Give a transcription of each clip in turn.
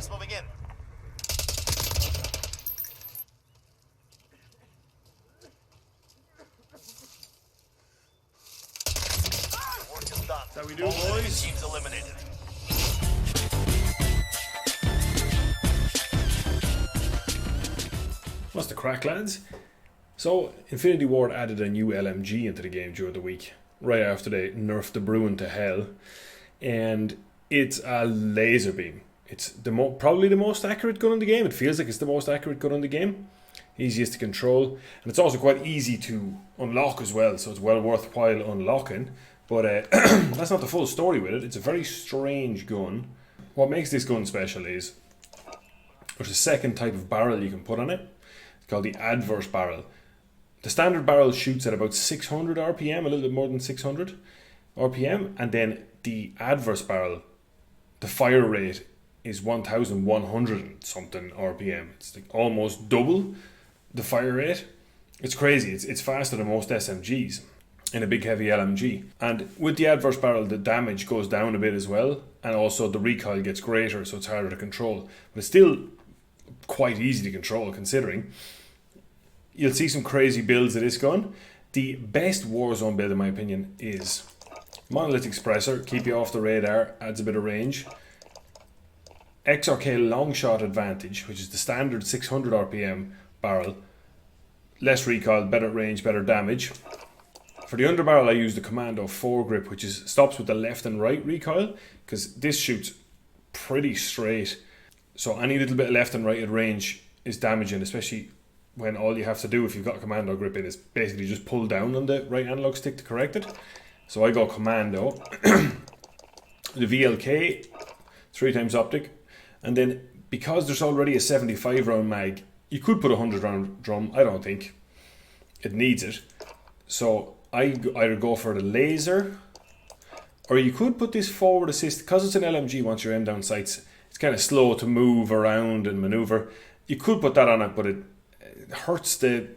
Gas moving in. Work is done. That's how we do, All enemy boys. teams eliminated. What's the crack, lads? So, Infinity Ward added a new LMG into the game during the week, right after they nerfed the Bruen to hell, and it's a laser beam. It's probably the most accurate gun in the game. It feels like it's the most accurate gun in the game, easiest to control, and it's also quite easy to unlock as well, so it's well worthwhile unlocking. But that's not the full story with it. It's a very strange gun. What makes this gun special is there's a second type of barrel you can put on it. It's called the adverse barrel. The standard barrel shoots at about 600 RPM, a little bit more than 600 RPM, and then the adverse barrel, the fire rate is 1100 and something RPM. It's like almost double the fire rate. It's crazy. It's faster than most SMGs in a big heavy LMG. And with the adverse barrel, the damage goes down a bit as well, and also the recoil gets greater, so it's harder to control. But it's still quite easy to control, considering. You'll see some crazy builds of this gun. The best Warzone build, in my opinion, is monolithic suppressor, keep you off the radar, adds a bit of range. XRK long shot advantage, which is the standard 600 RPM barrel. Less recoil, better range, better damage. For the underbarrel, I use the Commando foregrip, which stops with the left and right recoil, because this shoots pretty straight. So any little bit of left and right at range is damaging, especially when all you have to do if you've got a Commando grip in is basically just pull down on the right analog stick to correct it. So I go Commando. The VLK, 3x optic, and then because there's already a 75 round mag, you could put a 100 round drum. I don't think it needs it. So I either go for the laser, or you could put this forward assist. Because it's an LMG, once you're aim down sights, it's kind of slow to move around and maneuver. You could put that on it, but it hurts the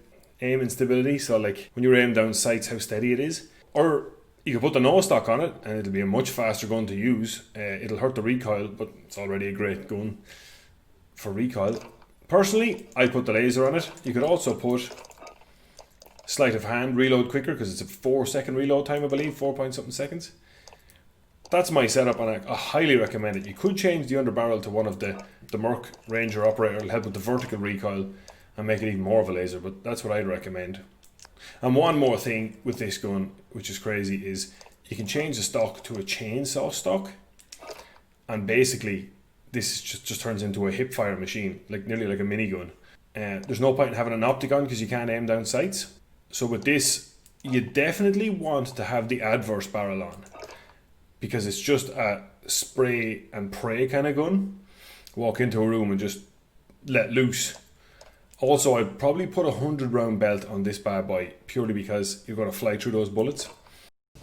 aim instability. So like when you aim down sights, how steady it is. Or you could put the no stock on it, and it'll be a much faster gun to use. It'll hurt the recoil, but it's already a great gun for recoil. Personally, I put the laser on it. You could also put sleight of hand, reload quicker, because it's a 4-second reload time, I believe, 4 point something seconds. That's my setup, and I highly recommend it. You could change the underbarrel to one of the Merc Ranger operator. It'll help with the vertical recoil and make it even more of a laser, but that's what I'd recommend. And one more thing with this gun, which is crazy, is you can change the stock to a chainsaw stock, and basically this just turns into a hip fire machine, like nearly like a minigun. There's no point in having an optic on because you can't aim down sights. So with this, you definitely want to have the adverse barrel on, because it's just a spray and pray kind of gun. Walk into a room and just let loose. Also, I'd probably put a 100 round belt on this bad boy, purely because you're going to fly through those bullets.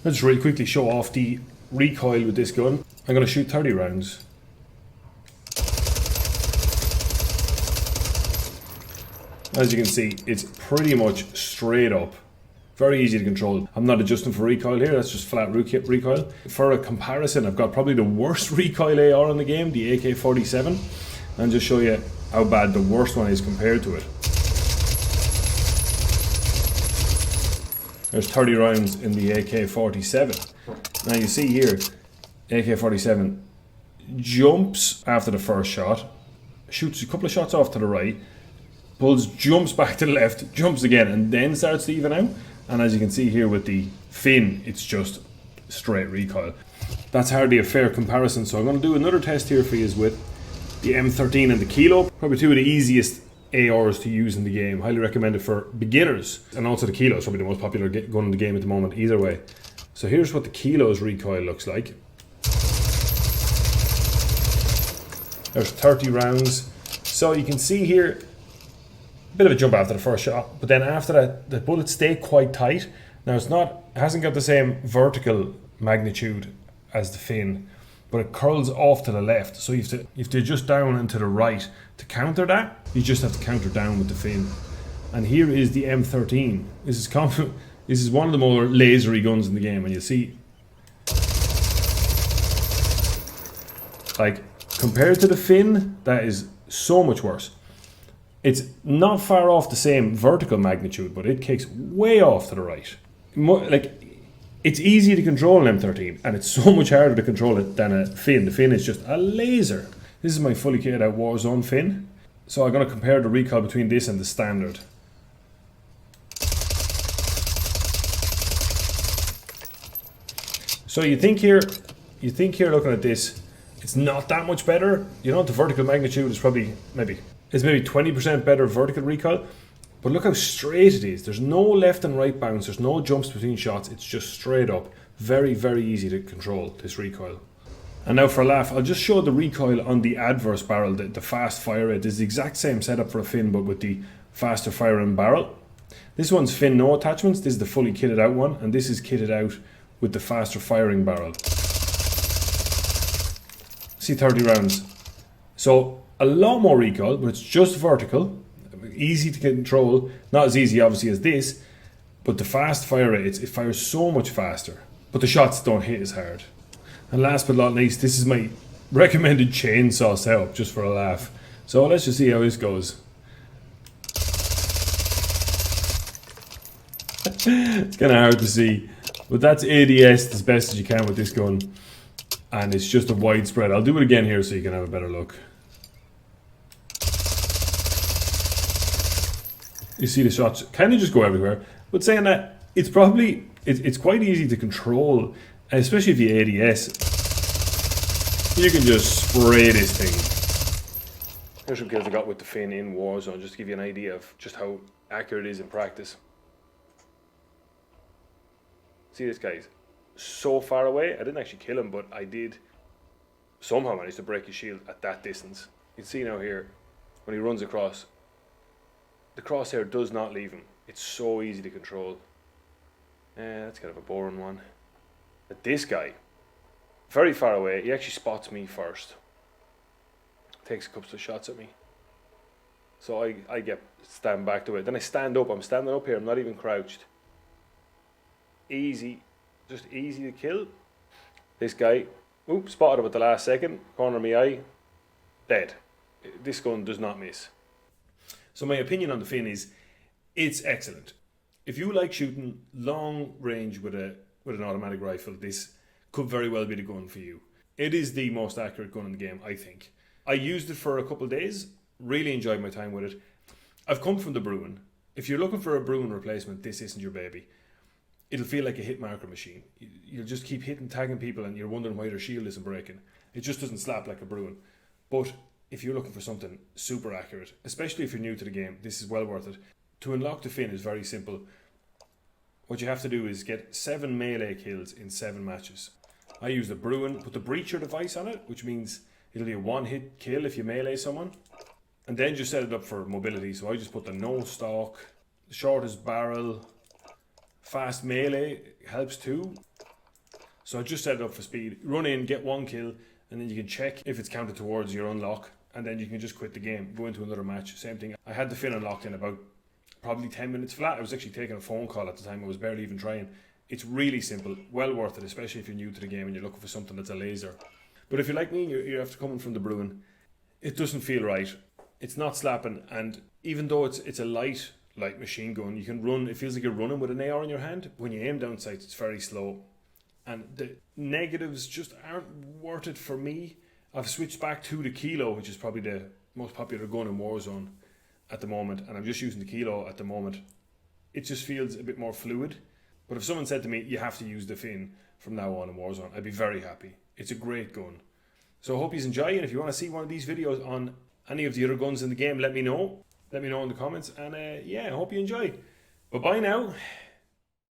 Let's just really quickly show off the recoil with this gun. I'm going to shoot 30 rounds. As you can see, it's pretty much straight up. Very easy to control. I'm not adjusting for recoil here, that's just flat recoil. For a comparison, I've got probably the worst recoil AR in the game, the AK-47. And just show you how bad the worst one is compared to it. There's 30 rounds in the AK-47. Now you see here, AK-47 jumps after the first shot, shoots a couple of shots off to the right, pulls, jumps back to the left, jumps again, and then starts to even out. And as you can see here with the fin, it's just straight recoil. That's hardly a fair comparison, so I'm going to do another test here for you with the M13 and the Kilo. Probably two of the easiest ARs to use in the game. Highly recommended for beginners. And also the Kilo is probably the most popular gun in the game at the moment, either way. So here's what the Kilo's recoil looks like. There's 30 rounds. So you can see here, a bit of a jump after the first shot, but then after that, the bullets stay quite tight. Now it hasn't got the same vertical magnitude as the fin, but it curls off to the left. So you have to adjust down and to the right to counter that. You just have to counter down with the fin. And here is the M13. This is one of the more lasery guns in the game, and you see, like, Compared to the Fin, that is so much worse. It's not far off the same vertical magnitude, but it kicks way off to the right. Like, it's easy to control an M13, and it's so much harder to control it than a Fin. The Fin is just a laser. This is my fully kitted out Warzone Fin. So I'm going to compare the recoil between this and the standard. So you think here looking at this, it's not that much better. You know, the vertical magnitude is probably maybe 20% better vertical recoil. But look how straight it is. There's no left and right bounce. There's no jumps between shots. It's just straight up. Very, very easy to control, this recoil. And now for a laugh, I'll just show the recoil on the adverse barrel, the fast fire rate. This is the exact same setup for a Fin, but with the faster firing barrel. This one's Fin no attachments. This is the fully kitted out one. And this is kitted out with the faster firing barrel. See, 30 rounds. So a lot more recoil, but it's just vertical. Easy to control. Not as easy, obviously, as this. But the fast fire rate, it fires so much faster. But the shots don't hit as hard. And last but not least, this is my recommended chainsaw setup, just for a laugh. So let's just see how this goes. It's kind of hard to see. But that's ADS as best as you can with this gun. And it's just a widespread. I'll do it again here so you can have a better look. You see the shots kind of just go everywhere. But saying that, it's quite easy to control, especially if you ADS. You can just spray this thing. Here's some kills I got with the Fin in Warzone, just to give you an idea of just how accurate it is in practice. See this guy's so far away. I didn't actually kill him, but I did somehow manage to break his shield at that distance. You can see now here, when he runs across, the crosshair does not leave him. It's so easy to control. That's kind of a boring one. But this guy, very far away, he actually spots me first. Takes a couple of shots at me. So I stand back to it. Then I stand up. I'm standing up here. I'm not even crouched. Easy. Just easy to kill. This guy, spotted him at the last second. Corner of my eye. Dead. This gun does not miss. So my opinion on the Fin is, it's excellent. If you like shooting long range with an automatic rifle, this could very well be the gun for you. It is the most accurate gun in the game, I think. I used it for a couple of days, really enjoyed my time with it. I've come from the Bruen. If you're looking for a Bruen replacement, this isn't your baby. It'll feel like a hit marker machine. You'll just keep tagging people and you're wondering why their shield isn't breaking. It just doesn't slap like a Bruen. But if you're looking for something super accurate, especially if you're new to the game, this is well worth it. To unlock the Fin is very simple. What you have to do is get 7 melee kills in 7 matches. I use the Bruen, put the breacher device on it, which means it'll be a one-hit kill if you melee someone. And then just set it up for mobility. So I just put the no stock, the shortest barrel, fast melee helps too. So I just set it up for speed. Run in, get 1 kill, and then you can check if it's counted towards your unlock. And then you can just quit the game, go into another match. Same thing. I had the Fin unlocked in about probably 10 minutes flat. I was actually taking a phone call at the time. I was barely even trying. It's really simple, well worth it, especially if you're new to the game and you're looking for something that's a laser. But if you're like me, you're after coming from the Bruen, it doesn't feel right. It's not slapping, and even though it's a light machine gun, you can run. It feels like you're running with an AR in your hand. When you aim down sights, it's very slow, and the negatives just aren't worth it for me. I've switched back to the Kilo, which is probably the most popular gun in Warzone at the moment, and I'm just using the Kilo at the moment. It just feels a bit more fluid. But if someone said to me, you have to use the Fin from now on in Warzone, I'd be very happy. It's a great gun. So I hope you enjoy, and if you want to see one of these videos on any of the other guns in the game, let me know. Let me know in the comments, and yeah, I hope you enjoy. But bye now.